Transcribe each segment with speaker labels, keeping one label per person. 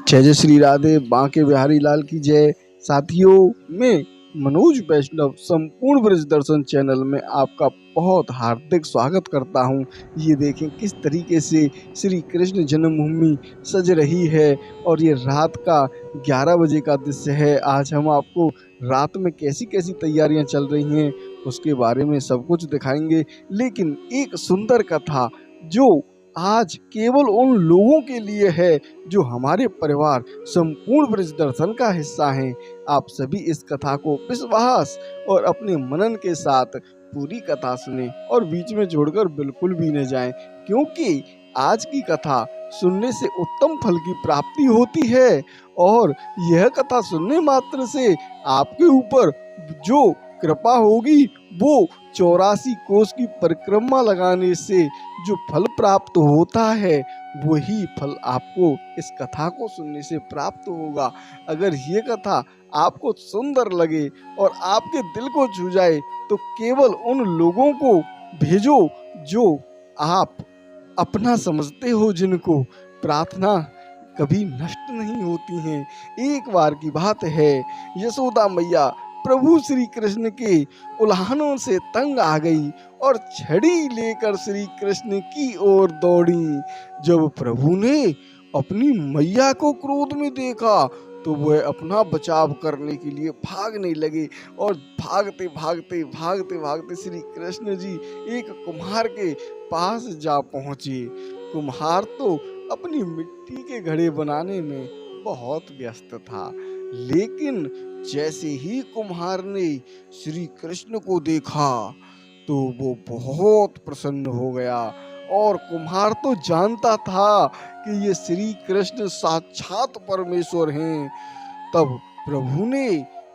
Speaker 1: जय जय श्री राधे बांके बिहारी लाल की जय। साथियों, मैं मनोज वैष्णव संपूर्ण ब्रज दर्शन चैनल में आपका बहुत हार्दिक स्वागत करता हूं। ये देखें किस तरीके से श्री कृष्ण जन्मभूमि सज रही है और ये रात का 11 बजे का दृश्य है। आज हम आपको रात में कैसी कैसी तैयारियां चल रही हैं उसके बारे में सब कुछ दिखाएंगे। लेकिन एक सुंदर कथा जो आज केवल उन लोगों के लिए है जो हमारे परिवार संपूर्ण ब्रज दर्शन का हिस्सा हैं। आप सभी इस कथा को विश्वास और अपने मनन के साथ पूरी कथा सुने और बीच में जोड़कर बिल्कुल भी न जाएं, क्योंकि आज की कथा सुनने से उत्तम फल की प्राप्ति होती है। और यह कथा सुनने मात्र से आपके ऊपर जो कृपा होगी वो 84 कोस की परिक्रमा लगाने से जो फल प्राप्त होता है वही फल आपको इस कथा को सुनने से प्राप्त होगा। अगर ये कथा आपको सुंदर लगे और आपके दिल को छू जाए तो केवल उन लोगों को भेजो जो आप अपना समझते हो, जिनको प्रार्थना कभी नष्ट नहीं होती हैं। एक बार की बात है, यशोदा मैया प्रभु श्री कृष्ण के उल्हानों से तंग आ गई और छड़ी लेकर श्री कृष्ण की ओर दौड़ी। जब प्रभु ने अपनी मैया को क्रोध में देखा तो वह अपना बचाव करने के लिए भागने लगे और भागते भागते भागते भागते श्री कृष्ण जी एक कुम्हार के पास जा पहुंचे। कुम्हार तो अपनी मिट्टी के घड़े बनाने में बहुत व्यस्त था, लेकिन जैसे ही कुम्हार ने श्री कृष्ण को देखा तो वो बहुत प्रसन्न हो गया। और कुम्हार तो जानता था कि ये श्री कृष्ण साक्षात परमेश्वर हैं। तब प्रभु ने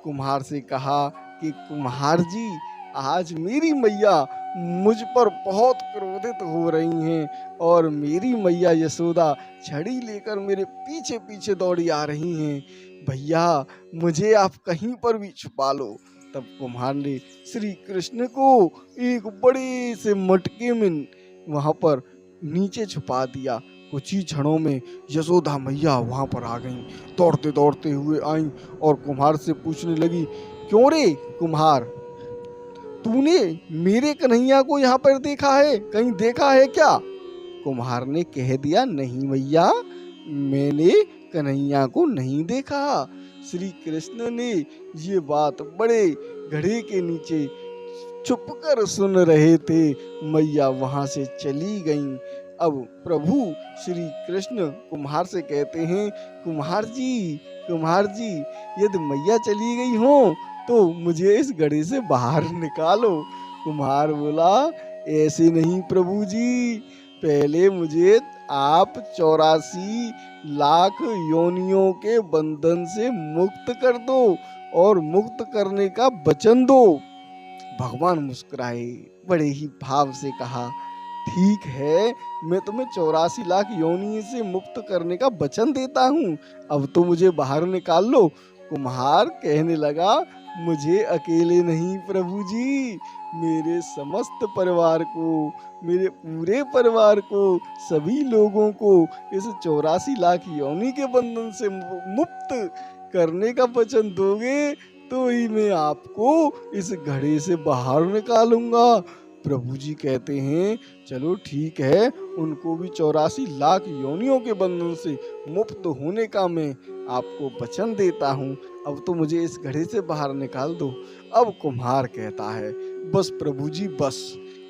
Speaker 1: कुम्हार से कहा कि कुम्हार जी, आज मेरी मैया मुझ पर बहुत क्रोधित हो रही हैं और मेरी मैया यशोदा छड़ी लेकर मेरे पीछे पीछे दौड़ी आ रही हैं। भैया, मुझे आप कहीं पर भी छुपा लो। तब कुम्हार ने श्री कृष्ण को एक बड़े से मटके में वहां पर नीचे छुपा दिया। कुछ ही क्षणों में यशोदा मैया वहां पर आ गईं, दौड़ते दौड़ते हुए आईं और कुम्हार से पूछने लगी, क्यों रे कुम्हार, तूने मेरे कन्हैया को यहाँ पर देखा है, कहीं देखा है क्या? कुम्हार ने कह दिया, नहीं भैया, मैंने कन्हैया को नहीं देखा। श्री कृष्ण ने ये बात बड़े घड़े के नीचे छुपकर सुन रहे थे। मैया वहां से चली गईं। अब प्रभु श्री कृष्ण कुम्हार से कहते हैं, कुम्हार जी, यदि मैया चली गई हो तो मुझे इस घड़े से बाहर निकालो। कुम्हार बोला, ऐसे नहीं प्रभु जी, पहले मुझे आप 84 लाख योनियों के बंधन से मुक्त कर दो और मुक्त करने का वचन दो। भगवान मुस्कुराए, बड़े ही भाव से कहा, ठीक है, मैं तुम्हें 84 लाख योनि से मुक्त करने का वचन देता हूँ, अब तो मुझे बाहर निकाल लो। कुम्हार कहने लगा, मुझे अकेले नहीं प्रभु जी, मेरे समस्त परिवार को, मेरे पूरे परिवार को, सभी लोगों को इस 84 लाख योनि के बंधन से मुक्त करने का वचन दोगे तो ही मैं आपको इस घड़े से बाहर निकालूंगा। प्रभु जी कहते हैं, चलो ठीक है, उनको भी 84 लाख योनियों के बंधन से मुक्त होने का मैं आपको वचन देता हूँ, अब तो मुझे इस घड़े से बाहर निकाल दो। अब कुम्हार कहता है, बस प्रभु जी, बस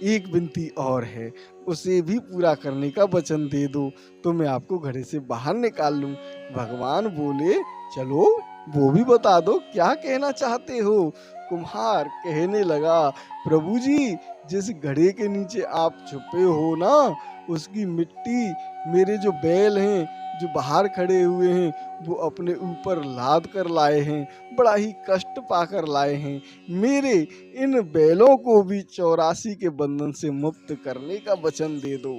Speaker 1: एक विनती और है, उसे भी पूरा करने का वचन दे दो तो मैं आपको घड़े से बाहर निकाल लूं। भगवान बोले, चलो वो भी बता दो, क्या कहना चाहते हो? कुम्हार कहने लगा, प्रभु जी, जिस घड़े के नीचे आप छुपे हो ना, उसकी मिट्टी मेरे जो बैल हैं जो बाहर खड़े हुए हैं वो अपने ऊपर लाद कर लाए हैं, बड़ा ही कष्ट पाकर लाए हैं। मेरे इन बैलों को भी 84 के बंधन से मुक्त करने का वचन दे दो।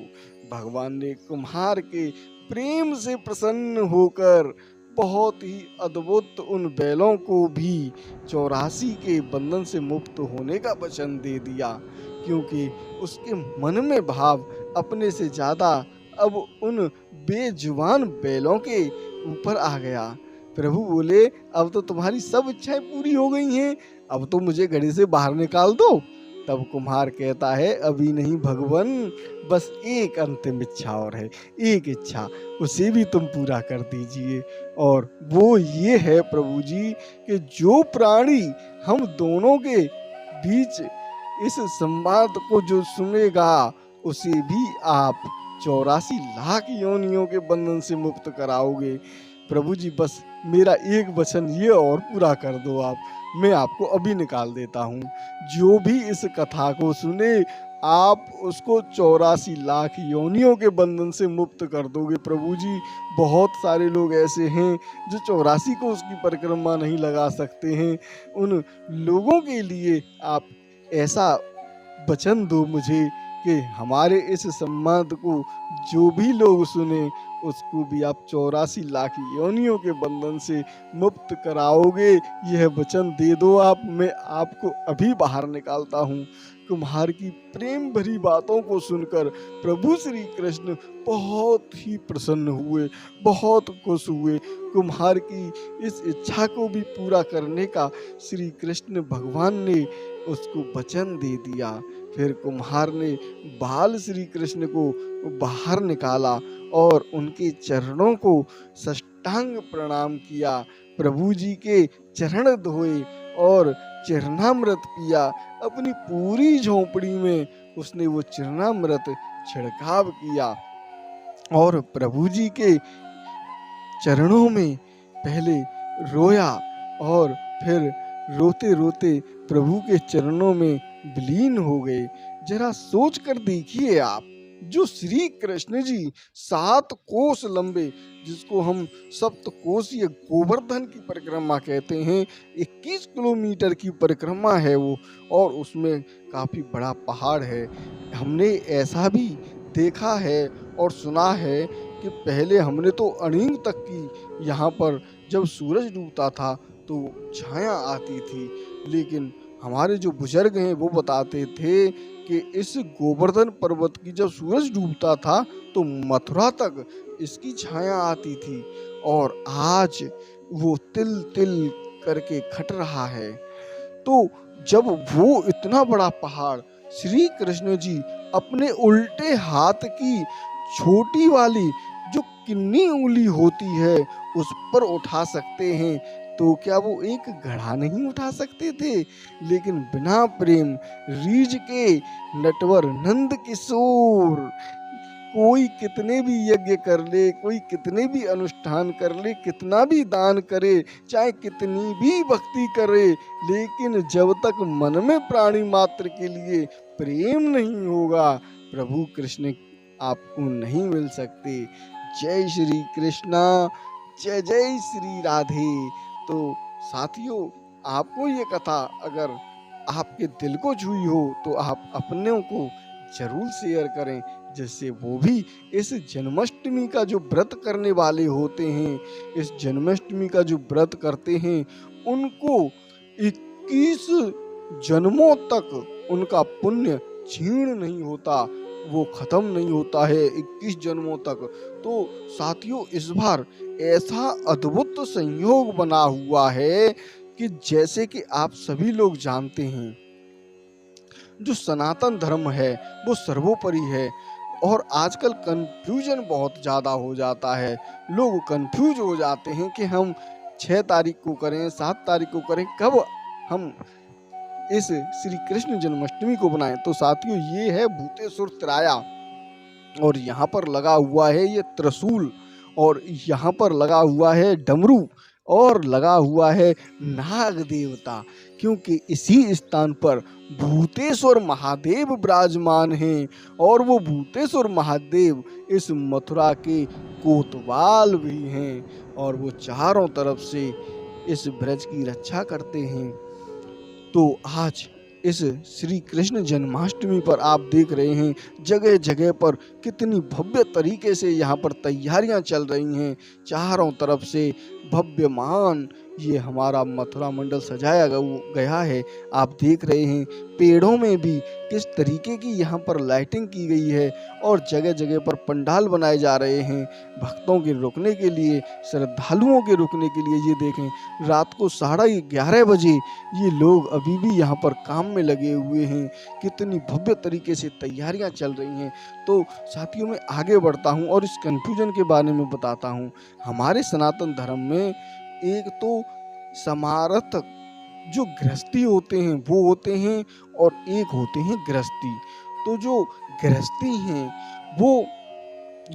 Speaker 1: भगवान ने कुम्हार के प्रेम से प्रसन्न होकर बहुत ही अद्भुत उन बैलों को भी 84 के बंधन से मुक्त होने का वचन दे दिया, क्योंकि उसके मन में भाव अपने से ज्यादा अब उन बेजुबान बैलों के ऊपर आ गया। प्रभु बोले, अब तो तुम्हारी सब इच्छाएं पूरी हो गई हैं, अब तो मुझे घड़े से बाहर निकाल दो। तब कुम्हार कहता है, अभी नहीं भगवान, बस एक अंतिम इच्छा और है, एक इच्छा, उसे भी तुम पूरा कर दीजिए। और वो ये है प्रभु जी कि जो प्राणी हम दोनों के बीच इस संवाद को जो सुनेगा, उसे भी आप 84 लाख योनियों के बंधन से मुक्त कराओगे। प्रभु जी बस मेरा एक वचन ये और पूरा कर दो आप, मैं आपको अभी निकाल देता हूँ। जो भी इस कथा को सुने, आप उसको 84 लाख योनियों के बंधन से मुक्त कर दोगे प्रभु जी। बहुत सारे लोग ऐसे हैं जो 84 को उसकी परिक्रमा नहीं लगा सकते हैं। उन लोगों के लिए आप ऐसा वचन दो मुझे कि हमारे इस संवाद को जो भी लोग सुने, उसको भी आप 84 लाख योनियों के बंधन से मुक्त कराओगे। यह वचन दे दो आप, मैं आपको अभी बाहर निकालता हूँ। कुम्हार की प्रेम भरी बातों को सुनकर प्रभु श्री कृष्ण बहुत ही प्रसन्न हुए, बहुत खुश हुए। कुम्हार की इस इच्छा को भी पूरा करने का श्री कृष्ण भगवान ने उसको वचन दे दिया। फिर कुम्हार ने बाल श्री कृष्ण को बाहर निकाला और उनके चरणों को साष्टांग प्रणाम किया। प्रभु जी के चरण धोए और चरणामृत पिया। अपनी पूरी झोंपड़ी में उसने वो चरणामृत छिड़काव किया और प्रभु जी के चरणों में पहले रोया और फिर रोते रोते प्रभु के चरणों में विलीन हो गए। जरा सोच कर देखिए आप, जो श्री कृष्ण जी 7 कोस लंबे, जिसको हम सप्तकोशीय गोवर्धन की परिक्रमा कहते हैं, 21 किलोमीटर की परिक्रमा है वो, और उसमें काफी बड़ा पहाड़ है। हमने ऐसा भी देखा है और सुना है कि पहले हमने तो अणीम तक की यहाँ पर जब सूरज डूबता था तो छाया आती थी, लेकिन हमारे जो बुजुर्ग हैं वो बताते थे कि इस गोवर्धन पर्वत की जब सूरज डूबता था तो मथुरा तक इसकी छाया आती थी, और आज वो तिल तिल करके खट रहा है। तो जब वो इतना बड़ा पहाड़ श्री कृष्ण जी अपने उल्टे हाथ की छोटी वाली जो किन्नी उंगली होती है उस पर उठा सकते हैं, तो क्या वो एक घड़ा नहीं उठा सकते थे? लेकिन बिना प्रेम रीझ के नटवर नंद किशोर, कोई कितने भी यज्ञ कर ले, कोई कितने भी अनुष्ठान कर ले, कितना भी दान करे, चाहे कितनी भी भक्ति करे, लेकिन जब तक मन में प्राणी मात्र के लिए प्रेम नहीं होगा, प्रभु कृष्ण आपको नहीं मिल सकते। जय श्री कृष्णा, जय जय श्री राधे। तो साथियों, आपको ये कथा अगर आपके दिल को छुई हो तो आप अपनों को जरूर शेयर करें, जिससे वो भी इस जन्माष्टमी का जो व्रत करने वाले होते हैं, इस जन्माष्टमी का जो व्रत करते हैं, उनको 21 जन्मों तक उनका पुण्य क्षीण नहीं होता, वो खत्म नहीं होता है 21 जन्मों तक। तो साथियों, इस बार ऐसा अद्भुत संयोग बना हुआ है कि जैसे कि आप सभी लोग जानते हैं, जो सनातन धर्म है वो सर्वोपरि है, और आजकल कंफ्यूजन बहुत ज़्यादा हो जाता है। लोग कंफ्यूज हो जाते हैं कि हम 6 तारीख को करें, 7 तारीख को करें, कब हम इस श्री कृष्ण जन्माष्टमी को बनाएं। तो साथियों, ये है भूतेश्वर तिराया, और यहाँ पर लगा हुआ है ये त्रिशूल, और यहाँ पर लगा हुआ है डमरू, और लगा हुआ है नाग देवता, क्योंकि इसी स्थान पर भूतेश्वर महादेव विराजमान हैं, और वो भूतेश्वर महादेव इस मथुरा के कोतवाल भी हैं, और वो चारों तरफ से इस ब्रज की रक्षा करते हैं। तो आज इस श्री कृष्ण जन्माष्टमी पर आप देख रहे हैं जगह जगह पर कितनी भव्य तरीके से यहाँ पर तैयारियां चल रही हैं। चारों तरफ से भव्यमान ये हमारा मथुरा मंडल सजाया गया है। आप देख रहे हैं पेड़ों में भी किस तरीके की यहाँ पर लाइटिंग की गई है और जगह जगह पर पंडाल बनाए जा रहे हैं भक्तों के रुकने के लिए, श्रद्धालुओं के रुकने के लिए। ये देखें रात को 11:30 बजे ये लोग अभी भी यहाँ पर काम में लगे हुए हैं। कितनी भव्य तरीके से तैयारियां चल रही हैं। तो साथियों मैं आगे बढ़ता हूँ और इस कन्फ्यूजन के बारे में बताता हूँ। हमारे सनातन धर्म में एक तो समारत जो गृहस्थी होते हैं वो होते हैं और एक होते हैं गृहस्थी। तो जो गृहस्थी हैं वो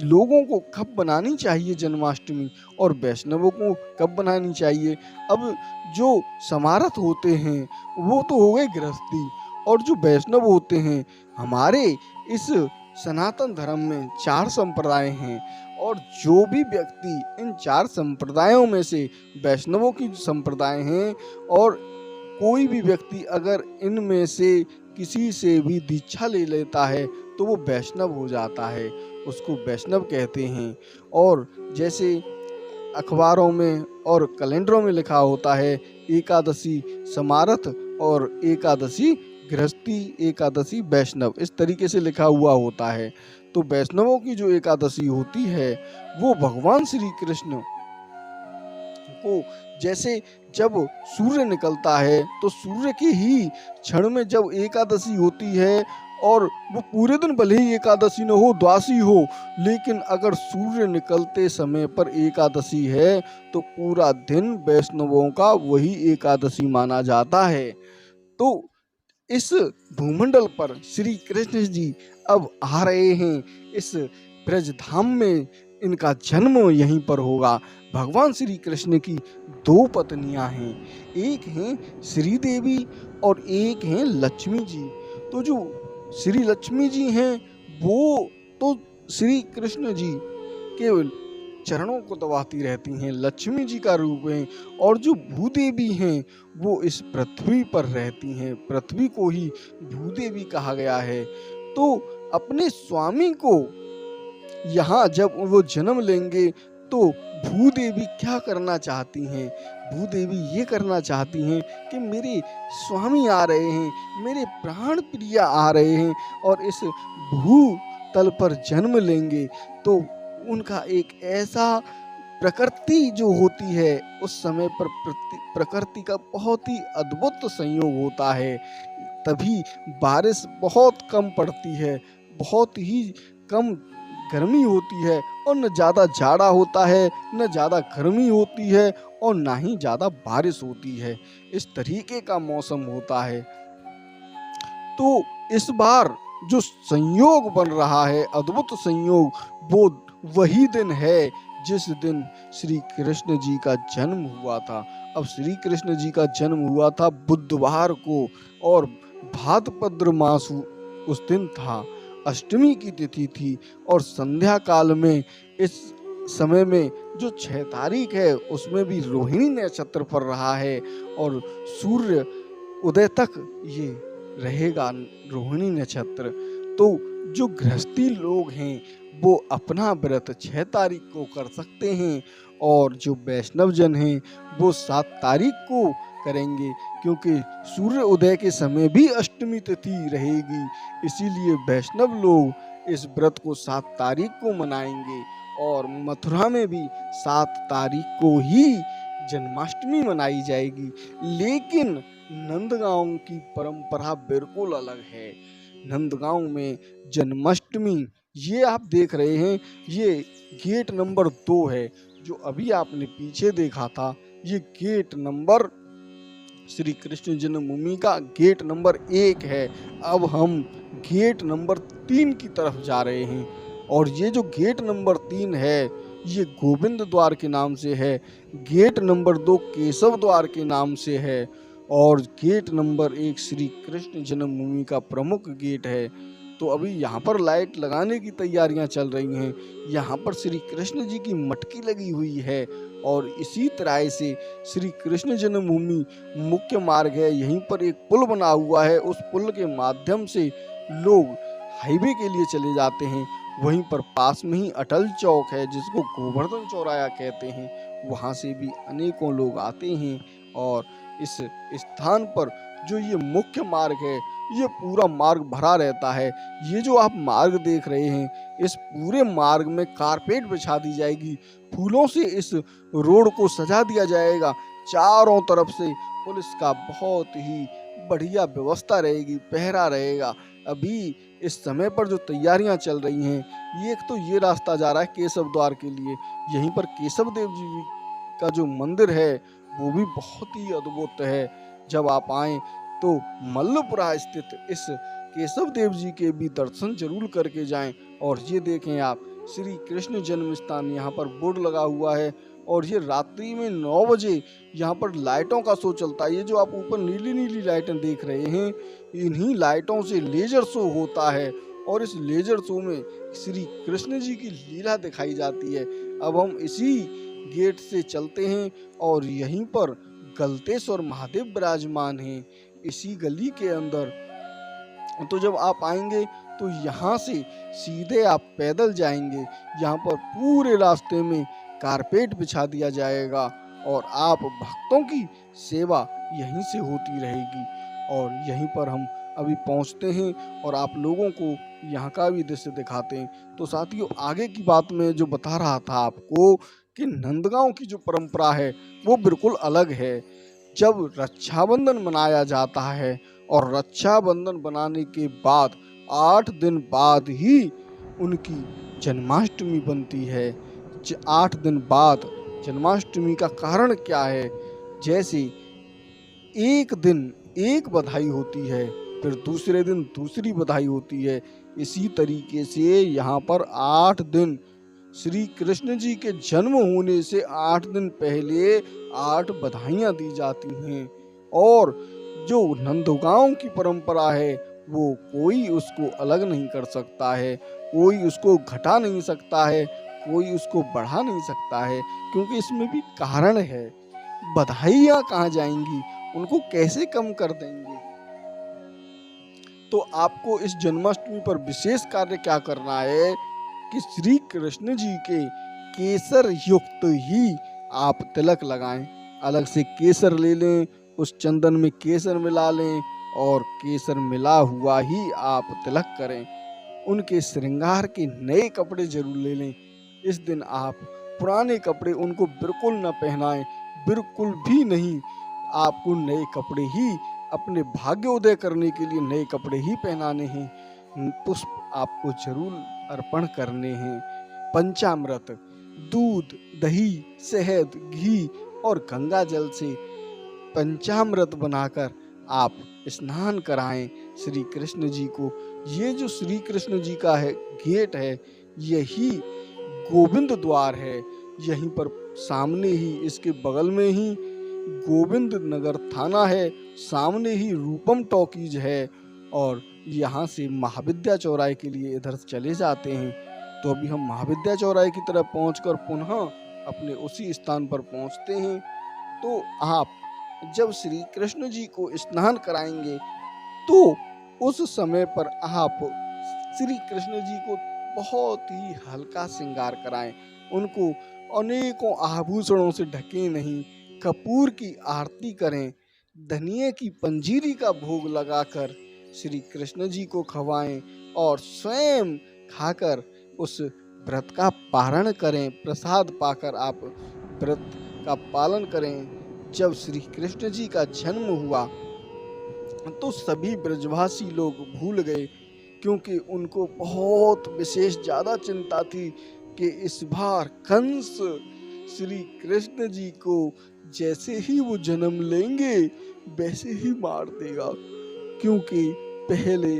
Speaker 1: लोगों को कब बनानी चाहिए जन्माष्टमी और वैष्णवों को कब बनानी चाहिए। अब जो समारत होते हैं वो तो हो गए गृहस्थी, और जो वैष्णव होते हैं हमारे इस सनातन धर्म में 4 संप्रदाय हैं, और जो भी व्यक्ति इन 4 संप्रदायों में से वैष्णवों की संप्रदाय हैं और कोई भी व्यक्ति अगर इनमें से किसी से भी दीक्षा ले लेता है तो वो वैष्णव हो जाता है, उसको वैष्णव कहते हैं। और जैसे अखबारों में और कैलेंडरों में लिखा होता है एकादशी समारत और एकादशी गृहस्थी, एकादशी वैष्णव, इस तरीके से लिखा हुआ होता है। तो वैष्णवों की जो एकादशी होती है वो भगवान श्री कृष्ण को, जैसे जब सूर्य निकलता है तो सूर्य के ही क्षण में जब एकादशी होती है, और वो पूरे दिन भले ही एकादशी न हो, द्वादशी हो, लेकिन अगर सूर्य निकलते समय पर एकादशी है तो पूरा दिन वैष्णवों का वही एकादशी माना जाता है। तो इस भूमंडल पर श्री कृष्ण जी अब आ रहे हैं। इस ब्रजधाम में इनका जन्म यहीं पर होगा। भगवान श्री कृष्ण की 2 पत्नियां हैं, एक हैं श्री देवी और एक हैं लक्ष्मी जी। तो जो श्री लक्ष्मी जी हैं वो तो श्री कृष्ण जी के चरणों को दबाती रहती हैं, लक्ष्मी जी का रूप है। और जो भूदेवी हैं वो इस पृथ्वी पर रहती हैं, पृथ्वी को ही भूदेवी कहा गया है। तो अपने स्वामी को यहाँ जब वो जन्म लेंगे तो भूदेवी क्या करना चाहती हैं? भूदेवी ये करना चाहती हैं कि मेरे स्वामी आ रहे हैं, मेरे प्राण प्रिय आ रहे हैं और इस भूतल पर जन्म लेंगे, तो उनका एक ऐसा प्रकृति जो होती है उस समय पर प्रकृति का बहुत ही अद्भुत संयोग होता है। तभी बारिश बहुत कम पड़ती है, बहुत ही कम गर्मी होती है, और न ज़्यादा जाड़ा होता है न ज़्यादा गर्मी होती है और ना ही ज़्यादा बारिश होती है। इस तरीके का मौसम होता है। तो इस बार जो संयोग बन रहा है, अद्भुत संयोग, वो वही दिन है जिस दिन श्री कृष्ण जी का जन्म हुआ था। अब श्री कृष्ण जी का जन्म हुआ था बुधवार को, और भाद्रपद मास उस दिन था, अष्टमी की तिथि थी, और संध्या काल में इस समय में जो 6 तारीख है उसमें भी रोहिणी नक्षत्र पर रहा है, और सूर्य उदय तक ये रहेगा रोहिणी नक्षत्र। तो जो गृहस्थी लोग हैं वो अपना व्रत 6 तारीख को कर सकते हैं, और जो वैष्णव जन हैं वो 7 तारीख को करेंगे, क्योंकि सूर्य उदय के समय भी अष्टमी तिथि रहेगी। इसीलिए वैष्णव लोग इस व्रत को 7 तारीख को मनाएंगे, और मथुरा में भी 7 तारीख को ही जन्माष्टमी मनाई जाएगी। लेकिन नंदगांव की परंपरा बिल्कुल अलग है। नंदगांव में जन्माष्टमी, ये आप देख रहे हैं, ये गेट नंबर 2 है। जो अभी आपने पीछे देखा था ये गेट नंबर, श्री कृष्ण जन्मभूमि का गेट नंबर 1 है। अब हम गेट नंबर 3 की तरफ जा रहे हैं, और ये जो गेट नंबर 3 है ये गोविंद द्वार के नाम से है, गेट नंबर 2 केशव द्वार के नाम से है, और गेट नंबर 1 श्री कृष्ण जन्मभूमि का प्रमुख गेट है। तो अभी यहाँ पर लाइट लगाने की तैयारियां चल रही हैं। यहाँ पर श्री कृष्ण जी की मटकी लगी हुई है, और इसी तरह से श्री कृष्ण जन्मभूमि मुख्य मार्ग है, यहीं पर एक पुल बना हुआ है, उस पुल के माध्यम से लोग हाईवे के लिए चले जाते हैं। वहीं पर पास में ही अटल चौक है जिसको गोवर्धन चौराया कहते हैं, वहाँ से भी अनेकों लोग आते हैं। और इस स्थान पर जो ये मुख्य मार्ग है, ये पूरा मार्ग भरा रहता है। ये जो आप मार्ग देख रहे हैं, इस पूरे मार्ग में कारपेट बिछा दी जाएगी, फूलों से इस रोड को सजा दिया जाएगा। चारों तरफ से पुलिस का बहुत ही बढ़िया व्यवस्था रहेगी, पहरा रहेगा। अभी इस समय पर जो तैयारियां चल रही हैं, ये एक तो ये रास्ता जा रहा है केशव द्वार के लिए। यहीं पर केशव देव जी का जो मंदिर है वो भी बहुत ही अद्भुत है। जब आप आएं तो मल्लपुरा स्थित इस केशव देव जी के भी दर्शन जरूर करके जाएं। और ये देखें आप, श्री कृष्ण जन्म स्थान यहाँ पर बोर्ड लगा हुआ है। और ये रात्रि में 9 बजे यहाँ पर लाइटों का शो चलता है। ये जो आप ऊपर नीली नीली लाइटें देख रहे हैं, इन्हीं लाइटों से लेजर शो होता है। और इस लेजर शो में श्री कृष्ण जी की लीला दिखाई जाती है। अब हम इसी गेट से चलते हैं और यहीं पर गलतेश्वर महादेव विराजमान हैं, इसी गली के अंदर। तो जब आप आएंगे तो यहाँ से सीधे आप पैदल जाएंगे। यहाँ पर पूरे रास्ते में कारपेट बिछा दिया जाएगा और आप भक्तों की सेवा यहीं से होती रहेगी। और यहीं पर हम अभी पहुँचते हैं और आप लोगों को यहाँ का भी दृश्य दिखाते हैं। तो साथियों, आगे की बात में जो बता रहा था आपको कि नंदगांव की जो परंपरा है वो बिल्कुल अलग है। जब रक्षाबंधन मनाया जाता है और रक्षाबंधन बनाने के बाद 8 दिन बाद ही उनकी जन्माष्टमी बनती है। 8 दिन बाद जन्माष्टमी का कारण क्या है? जैसे एक दिन एक बधाई होती है, फिर दूसरे दिन दूसरी बधाई होती है। इसी तरीके से यहाँ पर 8 दिन श्री कृष्ण जी के जन्म होने से 8 दिन पहले 8 बधाइयाँ दी जाती हैं। और जो नंदगांव की परंपरा है वो कोई उसको अलग नहीं कर सकता है, कोई उसको घटा नहीं सकता है, कोई उसको बढ़ा नहीं सकता है, क्योंकि इसमें भी कारण है। बधाइयाँ कहाँ जाएंगी, उनको कैसे कम कर देंगे? तो आपको इस जन्माष्टमी पर विशेष कार्य क्या करना है कि श्री कृष्ण जी के केसर युक्त ही आप तिलक लगाएं। अलग से केसर ले लें, उस चंदन में केसर मिला लें और केसर मिला हुआ ही आप तिलक करें। उनके श्रृंगार के नए कपड़े जरूर ले लें। इस दिन आप पुराने कपड़े उनको बिल्कुल न पहनाएं, बिल्कुल भी नहीं। आपको नए कपड़े ही, अपने भाग्योदय करने के लिए नए कपड़े ही पहनाने हैं। पुष्प आपको जरूर अर्पण करने हैं। पंचामृत, दूध, दही, शहद, घी और गंगा जल से पंचामृत बनाकर आप स्नान कराएं श्री कृष्ण जी को। ये जो श्री कृष्ण जी का है गेट है, यही गोविंद द्वार है। यहीं पर सामने ही, इसके बगल में ही गोविंद नगर थाना है, सामने ही रूपम टॉकीज है। और यहाँ से महाविद्या चौराहे के लिए इधर चले जाते हैं। तो अभी हम महाविद्या चौराहे की तरफ पहुंचकर पुनः अपने उसी स्थान पर पहुंचते हैं। तो आप जब श्री कृष्ण जी को स्नान कराएंगे तो उस समय पर आप श्री कृष्ण जी को बहुत ही हल्का श्रृंगार कराएं। उनको अनेकों आभूषणों से ढकें नहीं। कपूर की आरती करें, धनिये की पंजीरी का भोग लगाकर श्री कृष्ण जी को खवाएं और स्वयं खाकर उस व्रत का पारण करें। प्रसाद पाकर आप व्रत का पालन करें। जब श्री कृष्ण जी का जन्म हुआ तो सभी ब्रजवासी लोग भूल गए, क्योंकि उनको बहुत विशेष ज़्यादा चिंता थी कि इस बार कंस श्री कृष्ण जी को जैसे ही वो जन्म लेंगे वैसे ही मार देगा। क्योंकि पहले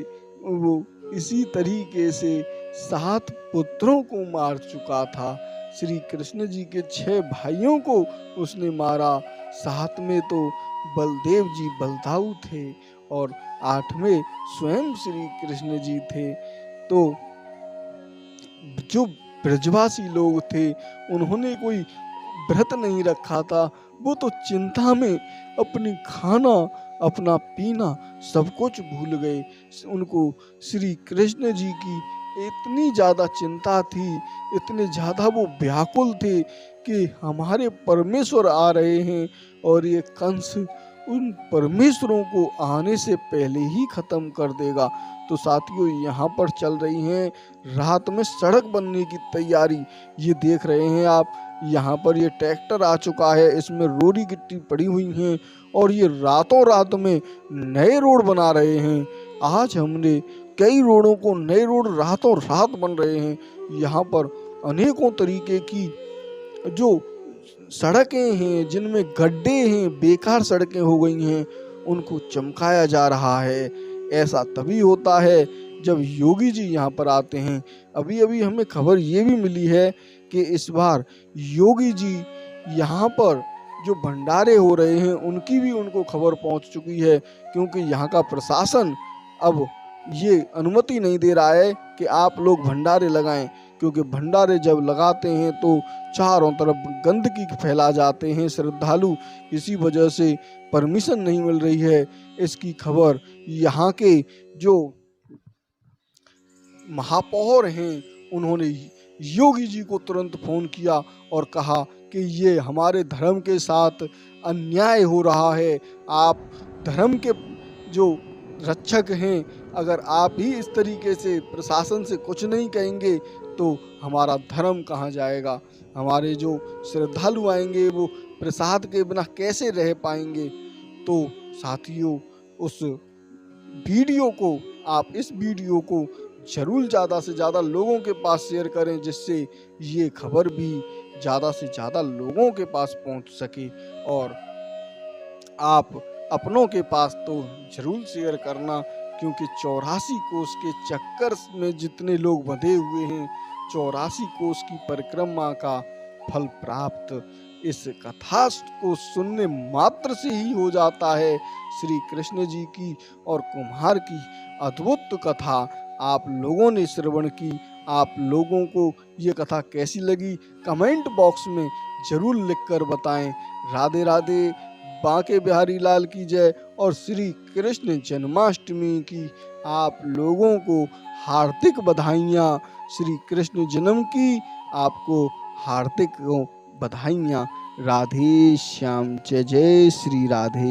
Speaker 1: वो इसी तरीके से 7 पुत्रों को मार चुका था। श्री कृष्ण जी के 6 भाइयों को उसने मारा। 7 में तो बलदेव जी बलदाऊ थे और 8वें स्वयं श्री कृष्ण जी थे। तो जो ब्रजवासी लोग थे उन्होंने कोई व्रत नहीं रखा था। वो तो चिंता में अपनी खाना, अपना पीना सब कुछ भूल गए। उनको श्री कृष्ण जी की इतनी ज़्यादा चिंता थी, इतने ज़्यादा वो व्याकुल थे कि हमारे परमेश्वर आ रहे हैं और ये कंस उन परमेश्वरों को आने से पहले ही खत्म कर देगा। तो साथियों, यहाँ पर चल रही हैं रात में सड़क बनने की तैयारी। ये देख रहे हैं आप, यहाँ पर ये ट्रैक्टर आ चुका है, इसमें रोड़ी गिट्टी पड़ी हुई हैं और ये रातों रात में नए रोड बना रहे हैं। आज हमने कई रोडों को, नए रोड रातों रात बन रहे हैं। यहाँ पर अनेकों तरीके की जो सड़कें हैं, जिनमें गड्ढे हैं, बेकार सड़कें हो गई हैं, उनको चमकाया जा रहा है। ऐसा तभी होता है जब योगी जी यहाँ पर आते हैं। अभी अभी हमें खबर ये भी मिली है कि इस बार योगी जी यहाँ पर जो भंडारे हो रहे हैं उनकी भी उनको खबर पहुँच चुकी है, क्योंकि यहाँ का प्रशासन अब ये अनुमति नहीं दे रहा है कि आप लोग भंडारे लगाएं, क्योंकि भंडारे जब लगाते हैं तो चारों तरफ गंदगी फैला जाते हैं श्रद्धालु। इसी वजह से परमिशन नहीं मिल रही है। इसकी खबर यहाँ के जो महापौर हैं उन्होंने योगी जी को तुरंत फ़ोन किया और कहा कि ये हमारे धर्म के साथ अन्याय हो रहा है। आप धर्म के जो रक्षक हैं, अगर आप ही इस तरीके से प्रशासन से कुछ नहीं कहेंगे तो हमारा धर्म कहाँ जाएगा। हमारे जो श्रद्धालु आएंगे वो प्रसाद के बिना कैसे रह पाएंगे। तो साथियों, उस वीडियो को, आप इस वीडियो को जरूर ज़्यादा से ज़्यादा लोगों के पास शेयर करें, जिससे ये खबर भी ज़्यादा से ज़्यादा लोगों के पास पहुंच सके। और आप अपनों के पास तो जरूर शेयर करना, क्योंकि 84 कोस के चक्कर में जितने लोग बंधे हुए हैं, 84 कोस की परिक्रमा का फल प्राप्त इस कथा को सुनने मात्र से ही हो जाता है। श्री कृष्ण जी की और कुम्हार की अद्भुत कथा आप लोगों ने श्रवण की। आप लोगों को ये कथा कैसी लगी कमेंट बॉक्स में जरूर लिखकर बताएं। राधे राधे, बांके बिहारी लाल की जय और श्री कृष्ण जन्माष्टमी की आप लोगों को हार्दिक बधाइयाँ। श्री कृष्ण जन्म की आपको हार्दिक बधाइयाँ। राधे श्याम, जय जय श्री राधे।